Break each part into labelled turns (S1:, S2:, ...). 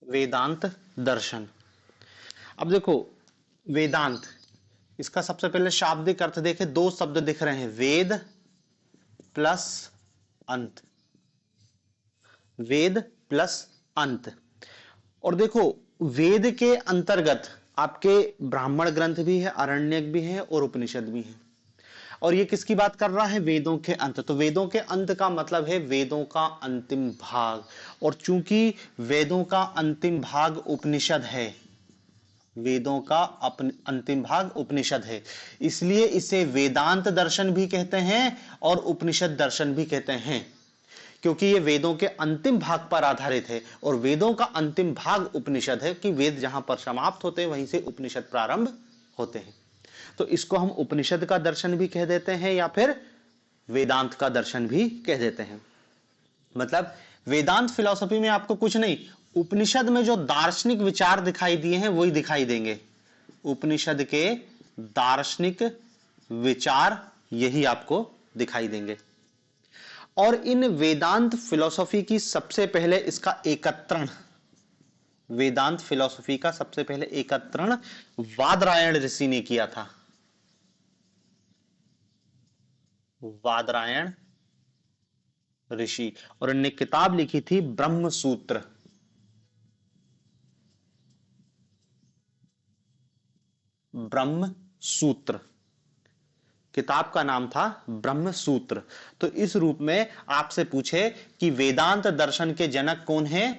S1: वेदांत दर्शन। अब देखो, वेदांत, इसका सबसे पहले शाब्दिक अर्थ देखें, दो शब्द दिख रहे हैं, वेद प्लस अंत, वेद प्लस अंत। और देखो, वेद के अंतर्गत आपके ब्राह्मण ग्रंथ भी है, आरण्यक भी है और उपनिषद भी है। और ये किसकी बात कर रहा है? वेदों के अंत। तो वेदों के अंत का मतलब है वेदों का अंतिम भाग। और चूंकि वेदों का अंतिम भाग उपनिषद है, वेदों का अंतिम भाग उपनिषद है, इसलिए इसे वेदांत दर्शन भी कहते हैं और उपनिषद दर्शन भी कहते हैं, क्योंकि ये वेदों के अंतिम भाग पर आधारित है। और वेदों का अंतिम भाग उपनिषद है कि वेद जहां पर समाप्त होते हैं वहीं से उपनिषद प्रारंभ होते हैं। तो इसको हम उपनिषद का दर्शन भी कह देते हैं या फिर वेदांत का दर्शन भी कह देते हैं। मतलब वेदांत फिलॉसफी में आपको कुछ नहीं, उपनिषद में जो दार्शनिक विचार दिखाई दिए हैं वही दिखाई देंगे। उपनिषद के दार्शनिक विचार यही आपको दिखाई देंगे। और इन वेदांत फिलॉसफी की सबसे पहले इसका एकत्रण, वेदांत फिलॉसफी का सबसे पहले एकत्रण वादरायण ऋषि ने किया था। वादरायण ऋषि, और इन्होंने किताब लिखी थी ब्रह्म सूत्र। ब्रह्म सूत्र किताब का नाम था ब्रह्म सूत्र। तो इस रूप में आपसे पूछे कि वेदांत दर्शन के जनक कौन है?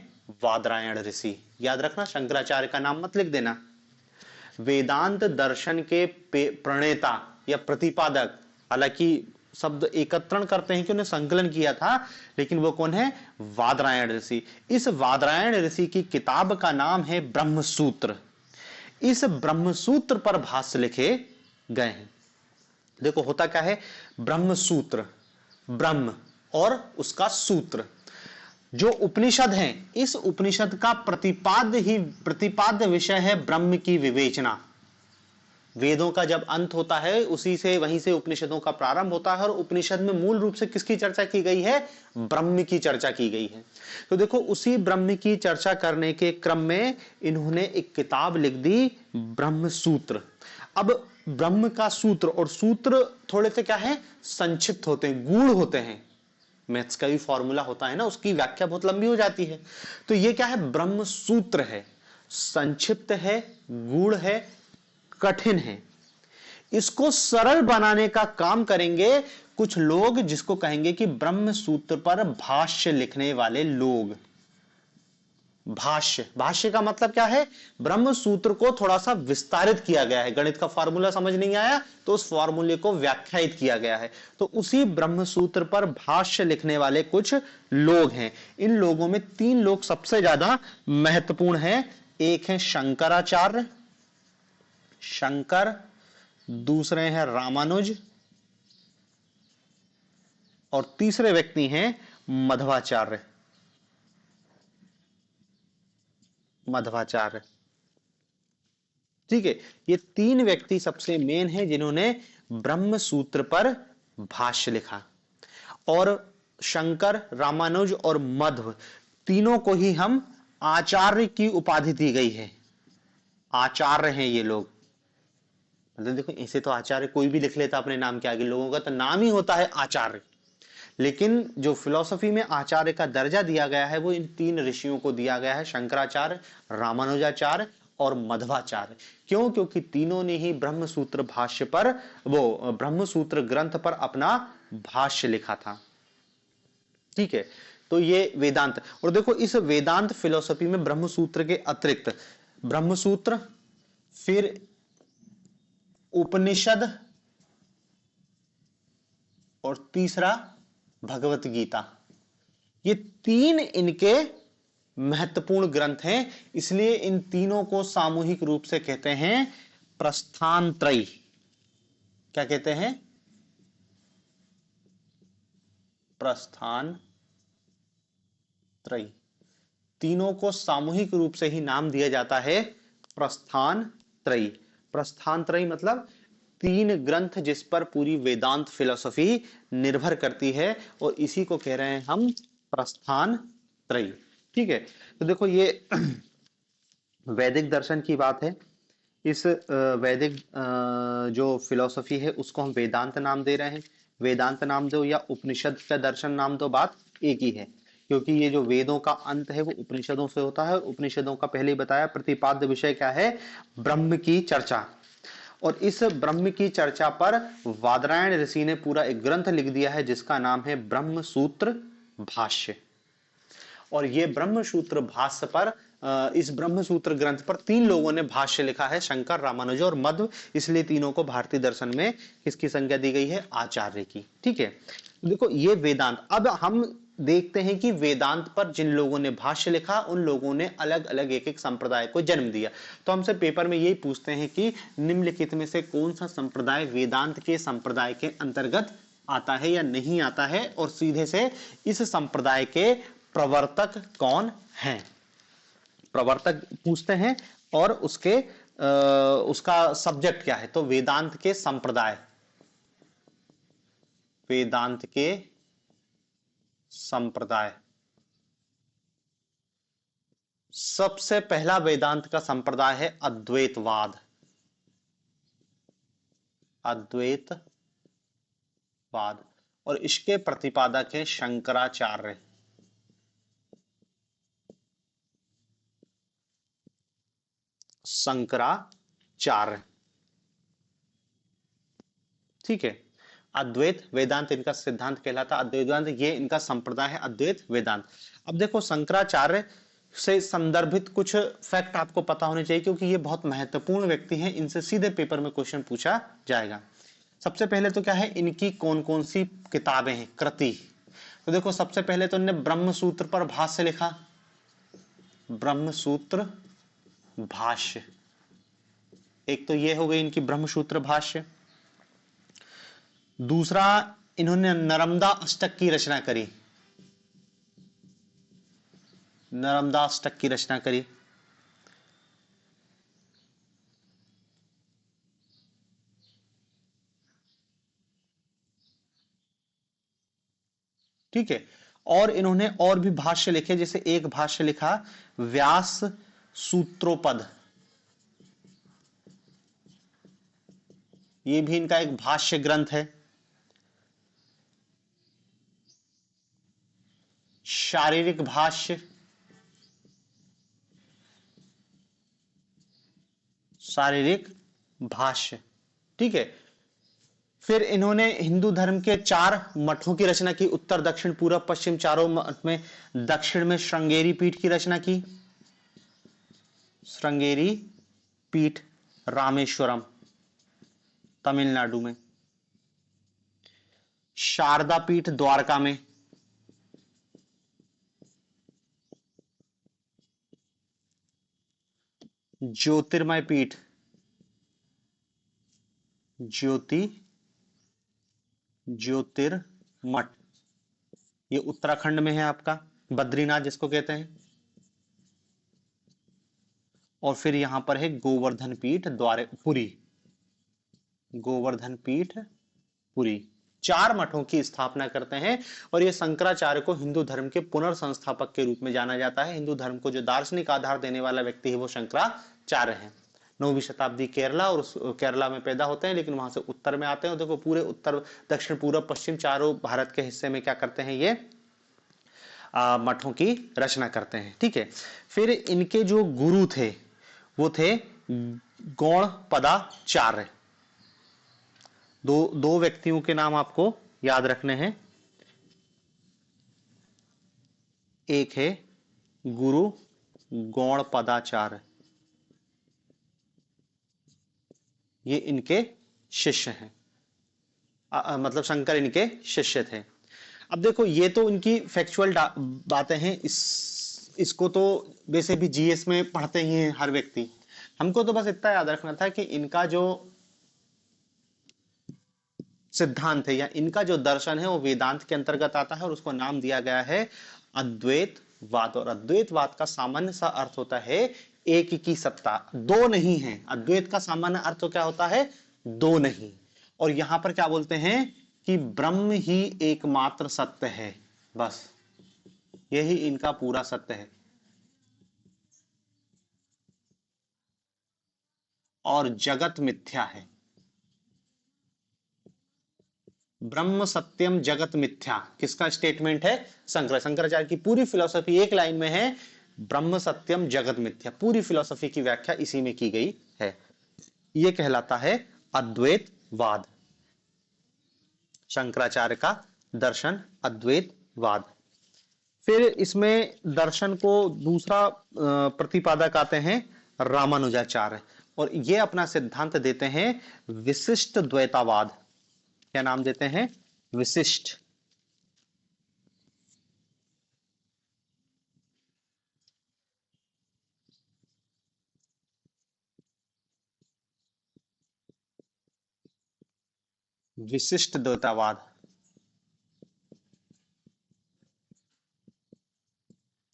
S1: वादरायण ऋषि। याद रखना, शंकराचार्य का नाम मत लिख देना। वेदांत दर्शन के प्रणेता या प्रतिपादक, हालांकि शब्द एकत्रण करते हैं कि उन्हें संकलन किया था, लेकिन वो कौन है? वादरायण ऋषि। इस वादरायण ऋषि की किताब का नाम है ब्रह्म सूत्र। इस ब्रह्म सूत्र पर भाष्य लिखे गए हैं। देखो होता क्या है, ब्रह्म सूत्र, ब्रह्म और उसका सूत्र, जो उपनिषद है, इस उपनिषद का प्रतिपाद्य विषय है ब्रह्म की विवेचना। वेदों का जब अंत होता है उसी से, वहीं से उपनिषदों का प्रारंभ होता है। और उपनिषद में मूल रूप से किसकी चर्चा की गई है? ब्रह्म की चर्चा की गई है। तो देखो, उसी ब्रह्म की चर्चा करने के क्रम में इन्होंने एक किताब लिख दी, ब्रह्म सूत्र। अब ब्रह्म का सूत्र, और सूत्र थोड़े से क्या है, संक्षिप्त होते हैं, गूढ़ होते हैं। मैथ्स का भी फॉर्मूला होता है ना, उसकी व्याख्या बहुत लंबी हो जाती है। तो ये क्या है? ब्रह्म सूत्र है, संक्षिप्त है, गूढ़ है, कठिन है। इसको सरल बनाने का काम करेंगे कुछ लोग, जिसको कहेंगे कि ब्रह्म सूत्र पर भाष्य लिखने वाले लोग। भाष्य, भाष्य का मतलब क्या है? ब्रह्म सूत्र को थोड़ा सा विस्तारित किया गया है। गणित का फॉर्मूला समझ नहीं आया तो उस फॉर्मूले को व्याख्यायित किया गया है। तो उसी ब्रह्म सूत्र पर भाष्य लिखने वाले कुछ लोग हैं। इन लोगों में तीन लोग सबसे ज्यादा महत्वपूर्ण हैं। एक है शंकराचार्य, शंकर, दूसरे हैं रामानुज, और तीसरे व्यक्ति हैं मध्वाचार्य। मध्वाचार्य, ठीक है। ये तीन व्यक्ति सबसे मेन हैं जिन्होंने ब्रह्म सूत्र पर भाष्य लिखा। और शंकर, रामानुज और मध्व, तीनों को ही हम आचार्य की उपाधि दी गई है। आचार्य हैं ये लोग। मतलब देखो, इसे तो आचार्य कोई भी लिख लेता अपने नाम के आगे, लोगों का तो नाम ही होता है आचार्य। लेकिन जो फिलॉसफी में आचार्य का दर्जा दिया गया है वो इन तीन ऋषियों को दिया गया है, शंकराचार्य, रामानुजाचार्य और मध्वाचार्य। क्यों? क्योंकि तीनों ने ही ब्रह्म सूत्र भाष्य पर, वो ब्रह्म सूत्र ग्रंथ पर अपना भाष्य लिखा था। ठीक है, तो ये वेदांत। और देखो, इस वेदांत फिलॉसफी में ब्रह्म सूत्र के अतिरिक्त ब्रह्म सूत्र, फिर उपनिषद, और तीसरा भगवत गीता, ये तीन इनके महत्वपूर्ण ग्रंथ हैं। इसलिए इन तीनों को सामूहिक रूप से कहते हैं प्रस्थान त्रयी। क्या कहते हैं? प्रस्थान त्रयी। तीनों को सामूहिक रूप से ही नाम दिया जाता है प्रस्थान त्रयी। प्रस्थान त्रयी मतलब तीन ग्रंथ जिस पर पूरी वेदांत फिलॉसफी निर्भर करती है, और इसी को कह रहे हैं हम प्रस्थान त्रयी। ठीक है, तो देखो ये वैदिक दर्शन की बात है। इस वैदिक जो फिलॉसफी है उसको हम वेदांत नाम दे रहे हैं। वेदांत नाम दो या उपनिषद का दर्शन नाम दो, बात एक ही है, क्योंकि ये जो वेदों का अंत है वो उपनिषदों से होता है। उपनिषदों का पहले ही बताया प्रतिपाद्य विषय क्या है, ब्रह्म की चर्चा। और इस ब्रह्म की चर्चा पर वादरायण ऋषि ने पूरा एक ग्रंथ लिख दिया है जिसका नाम है ब्रह्म सूत्र भाष्य। और ये ब्रह्म सूत्र भाष्य पर इस ब्रह्म सूत्र ग्रंथ पर तीन लोगों ने भाष्य लिखा है, शंकर, रामानुज और मध्व। इसलिए तीनों को भारतीय दर्शन में किसकी संज्ञा दी गई है, आचार्य की। ठीक है, देखो ये वेदांत। अब हम देखते हैं कि वेदांत पर जिन लोगों ने भाष्य लिखा उन लोगों ने अलग अलग एक एक संप्रदाय को जन्म दिया। तो हमसे पेपर में यही पूछते हैं कि निम्नलिखित में से कौन सा संप्रदाय वेदांत के संप्रदाय के अंतर्गत आता है या नहीं आता है, और सीधे से इस संप्रदाय के प्रवर्तक कौन हैं, प्रवर्तक पूछते हैं। और उसका सब्जेक्ट क्या है, तो वेदांत के संप्रदाय, वेदांत के संप्रदाय। सबसे पहला वेदांत का संप्रदाय है अद्वैतवाद, अद्वैतवाद। और इसके प्रतिपादक है शंकराचार्य, शंकराचार्य। ठीक है, अद्वैत वेदांत इनका सिद्धांत कहलाता, अद्वैत वेदांत ये इनका संप्रदाय है, अद्वैत वेदांत। अब देखो शंकराचार्य से संदर्भित कुछ फैक्ट आपको पता होने चाहिए, क्योंकि ये बहुत महत्वपूर्ण व्यक्ति हैं, इनसे सीधे पेपर में क्वेश्चन पूछा जाएगा। सबसे पहले तो क्या है, इनकी कौन कौन सी किताबें हैं, कृति। तो देखो सबसे पहले तो इन्होंने ब्रह्म सूत्र पर भाष्य लिखा, ब्रह्म सूत्र भाष्य। एक तो ये हो गई इनकी ब्रह्म सूत्र भाष्य। दूसरा, इन्होंने नर्मदा अष्टक की रचना करी, नर्मदा अष्टक की रचना करी। ठीक है, और इन्होंने और भी भाष्य लिखे, जैसे एक भाष्य लिखा व्यास सूत्रोपद, ये भी इनका एक भाष्य ग्रंथ है। शारीरिक भाष्य, शारीरिक भाष्य। ठीक है, फिर इन्होंने हिंदू धर्म के 4 मठों की रचना की, उत्तर दक्षिण पूर्व पश्चिम चारों मठ में। दक्षिण में श्रृंगेरी पीठ की रचना की, श्रृंगेरी पीठ रामेश्वरम तमिलनाडु में। शारदा पीठ द्वारका में। ज्योतिर्मय पीठ, ज्योतिर्मठ, ये उत्तराखंड में है आपका, बद्रीनाथ जिसको कहते हैं। और फिर यहां पर है गोवर्धन पीठ पुरी, गोवर्धन पीठ पुरी। 4 मठों की स्थापना करते हैं। और ये शंकराचार्य को हिंदू धर्म के पुनर्संस्थापक के रूप में जाना जाता है। हिंदू धर्म को जो दार्शनिक आधार देने वाला व्यक्ति है वो शंकराचार्य है। 9वीं शताब्दी केरला, और उस केरला में पैदा होते हैं, लेकिन वहां से उत्तर में आते हैं। देखो पूरे उत्तर दक्षिण पूर्व पश्चिम चारों भारत के हिस्से में क्या करते हैं, ये मठों की रचना करते हैं। ठीक है, फिर इनके जो गुरु थे वो थे गौड़पदाचार्य। दो व्यक्तियों के नाम आपको याद रखने हैं। एक है गुरु गौड़पदाचार्य, ये इनके शिष्य हैं, मतलब शंकर इनके शिष्य थे। अब देखो ये तो इनकी फैक्चुअल बातें हैं, इसको तो वैसे भी जीएस में पढ़ते ही हैं हर व्यक्ति। हमको तो बस इतना याद रखना था कि इनका जो सिद्धांत है या इनका जो दर्शन है वो वेदांत के अंतर्गत आता है, और उसको नाम दिया गया है अद्वैतवाद। और अद्वैतवाद का सामान्य सा अर्थ होता है एक की सत्ता, दो नहीं है। अद्वैत का सामान्य अर्थ तो क्या होता है, दो नहीं। और यहां पर क्या बोलते हैं कि ब्रह्म ही एकमात्र सत्य है, बस यही इनका पूरा सत्य है। और जगत मिथ्या है। ब्रह्म सत्यम जगत मिथ्या किसका स्टेटमेंट है? शंकराचार्य की पूरी फिलॉसफी एक लाइन में है, ब्रह्म सत्यम जगत मिथ्या। पूरी फिलॉसफी की व्याख्या इसी में की गई है। यह कहलाता है अद्वैतवाद। शंकराचार्य का दर्शन अद्वैतवाद। फिर इसमें दर्शन को दूसरा प्रतिपादक आते हैं रामानुजाचार्य, और ये अपना सिद्धांत देते हैं विशिष्ट द्वैतावाद। क्या नाम देते हैं? विशिष्ट। विशिष्ट द्वैतावाद।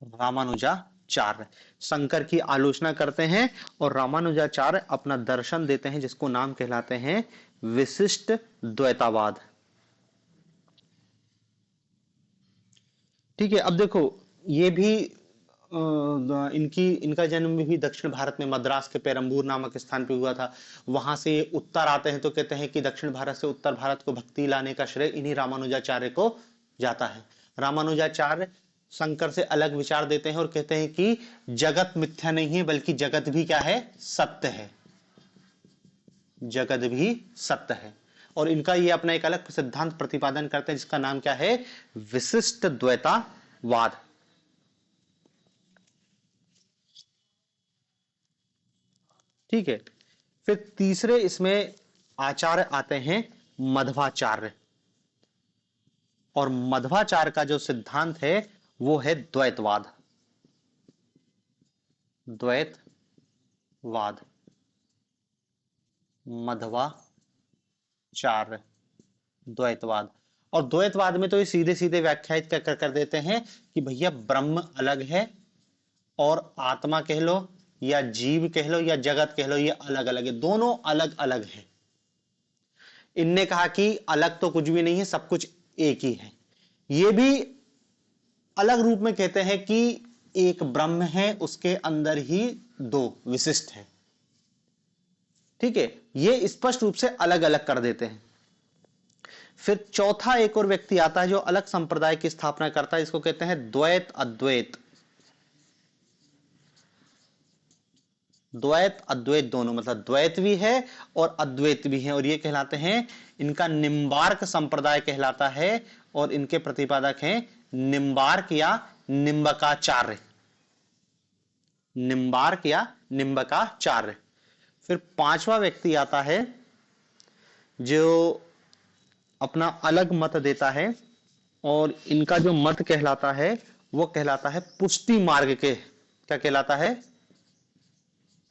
S1: रामानुजाचार्य शंकर की आलोचना करते हैं और रामानुजाचार्य अपना दर्शन देते हैं जिसको नाम कहलाते हैं विशिष्ट द्वैतावाद। ठीक है, अब देखो ये भी इनका जन्म भी दक्षिण भारत में मद्रास के पेरंबूर नामक स्थान पे हुआ था। वहां से उत्तर आते हैं तो कहते हैं कि दक्षिण भारत से उत्तर भारत को भक्ति लाने का श्रेय इन्हीं रामानुजाचार्य को जाता है। रामानुजाचार्य शंकर से अलग विचार देते हैं और कहते हैं कि जगत मिथ्या नहीं है, बल्कि जगत भी क्या है? सत्य है। जगत भी सत्य है। और इनका ये अपना एक अलग सिद्धांत प्रतिपादन करते हैं जिसका नाम क्या है? विशिष्ट द्वैतावाद। ठीक है, फिर तीसरे इसमें आचार्य आते हैं मध्वाचार्य, और मध्वाचार्य का जो सिद्धांत है वो है द्वैतवाद। द्वैतवाद, मध्वाचार्य, द्वैतवाद। और द्वैतवाद में तो ये सीधे सीधे व्याख्यायित कर देते हैं कि भैया ब्रह्म अलग है, और आत्मा कह लो या जीव कह लो या जगत कह लो, ये अलग अलग है, दोनों अलग अलग है। इनने कहा कि अलग तो कुछ भी नहीं है, सब कुछ एक ही है। ये भी अलग रूप में कहते हैं कि एक ब्रह्म है, उसके अंदर ही दो विशिष्ट है। ठीक है, ये स्पष्ट रूप से अलग अलग कर देते हैं। फिर चौथा एक और व्यक्ति आता है जो अलग संप्रदाय की स्थापना करता है, इसको कहते हैं द्वैत अद्वैत। द्वैत अद्वैत दोनों, मतलब द्वैत भी है और अद्वैत भी है, और ये कहलाते हैं, इनका निम्बार्क संप्रदाय कहलाता है, और इनके प्रतिपादक हैं निम्बार्क या निम्बकाचार्य। निम्बार्क या निम्बकाचार्य। फिर पांचवा व्यक्ति आता है जो अपना अलग मत देता है, और इनका जो मत कहलाता है वो कहलाता है पुष्टि मार्ग के। क्या कहलाता है?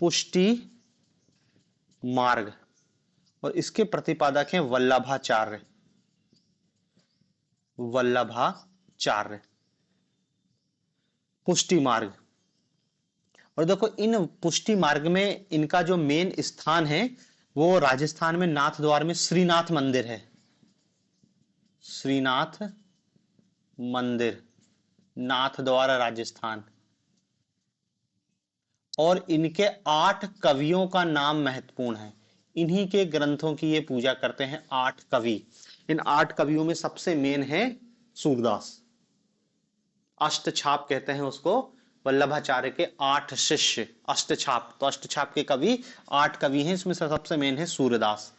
S1: पुष्टि मार्ग। और इसके प्रतिपादक हैं वल्लभाचार्य। वल्लभाचार्य, पुष्टि मार्ग। और देखो इन पुष्टि मार्ग में इनका जो मेन स्थान है वो राजस्थान में नाथ द्वार में श्रीनाथ मंदिर है। श्रीनाथ मंदिर, नाथ द्वार, राजस्थान। और इनके 8 कवियों का नाम महत्वपूर्ण है। इन्हीं के ग्रंथों की ये पूजा करते हैं 8 कवि। इन 8 कवियों में सबसे मेन है सूरदास। अष्टछाप कहते हैं उसको। वल्लभाचार्य के 8 शिष्य अष्टछाप, तो अष्टछाप के कवि 8 कवि हैं, इसमें से सबसे मेन है सूरदास।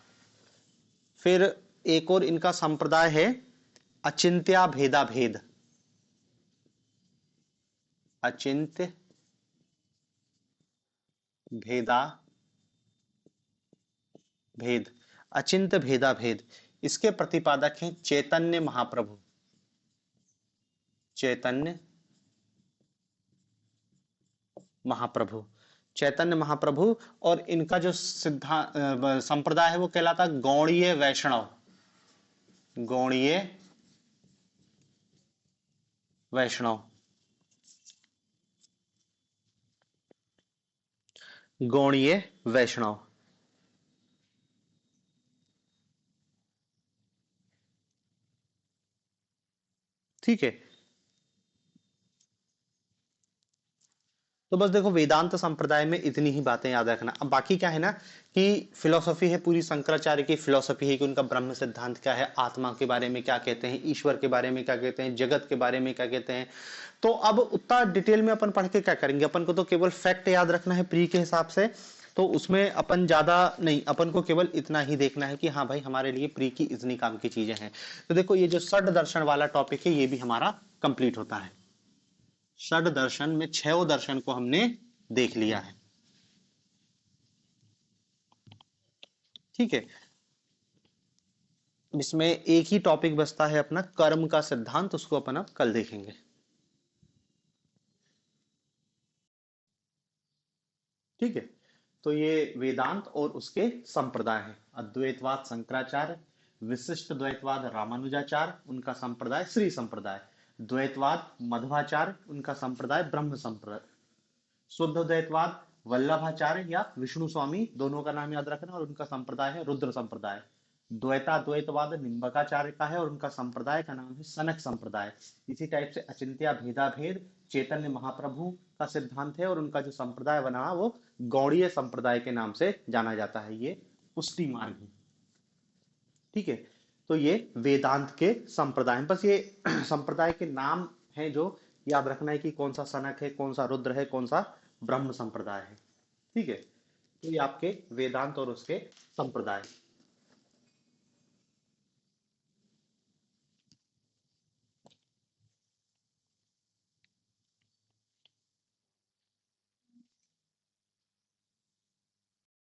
S1: फिर एक और इनका संप्रदाय है अचिंत्या भेदा भेद। अचिंत्य भेदा भेद, अचिंत्य भेदा भेद। इसके प्रतिपादक हैं चैतन्य महाप्रभु। चैतन्य महाप्रभु, चैतन्य महाप्रभु। और इनका जो सिद्धांत संप्रदाय है वो कहलाता गौड़ीय वैष्णव। गौड़ीय वैष्णव, गौड़ीय वैष्णव। ठीक है, तो बस देखो वेदांत संप्रदाय में इतनी ही बातें याद रखना। अब बाकी क्या है ना कि फिलोसफी है पूरी, शंकराचार्य की फिलोसफी है कि उनका ब्रह्म सिद्धांत क्या है, आत्मा के बारे में क्या कहते हैं, ईश्वर के बारे में क्या कहते हैं, जगत के बारे में क्या कहते हैं। तो अब उतना डिटेल में अपन पढ़ के क्या करेंगे, अपन को तो केवल फैक्ट याद रखना है प्री के हिसाब से। तो उसमें अपन ज्यादा नहीं, अपन को केवल इतना ही देखना है कि हाँ भाई हमारे लिए प्री की इतनी काम की चीजें हैं। तो देखो ये जो षड दर्शन वाला टॉपिक है ये भी हमारा कंप्लीट होता है। षड दर्शन में छह दर्शन को हमने देख लिया है। ठीक है, इसमें एक ही टॉपिक बचता है अपना कर्म का सिद्धांत, उसको अपन अब कल देखेंगे। ठीक है, तो ये वेदांत और उसके संप्रदाय है। अद्वैतवाद शंकराचार्य, विशिष्ट द्वैतवाद रामानुजाचार्य, उनका संप्रदाय श्री संप्रदाय, द्वैतवाद मध्वाचार्य, उनका संप्रदाय ब्रह्म संप्रदाय, शुद्ध द्वैतवाद वल्लभाचार्य या विष्णु स्वामी, दोनों का नाम याद रखना, और उनका संप्रदाय है रुद्र संप्रदाय। द्वैताद्वैतवाद निम्बकाचार्य का है और उनका संप्रदाय का नाम है सनक संप्रदाय। इसी टाइप से अचिंत्य भेदा भेद चैतन्य महाप्रभु का सिद्धांत है और उनका जो संप्रदाय बना वो गौड़ीय संप्रदाय के नाम से जाना जाता है, ये पुष्टि मार्ग है। ठीक है, तो ये वेदांत के संप्रदाय हैं। बस ये संप्रदाय के नाम है जो याद रखना है कि कौन सा सनक है, कौन सा रुद्र है, कौन सा ब्रह्म संप्रदाय है। ठीक है, तो ये आपके वेदांत और उसके संप्रदाय।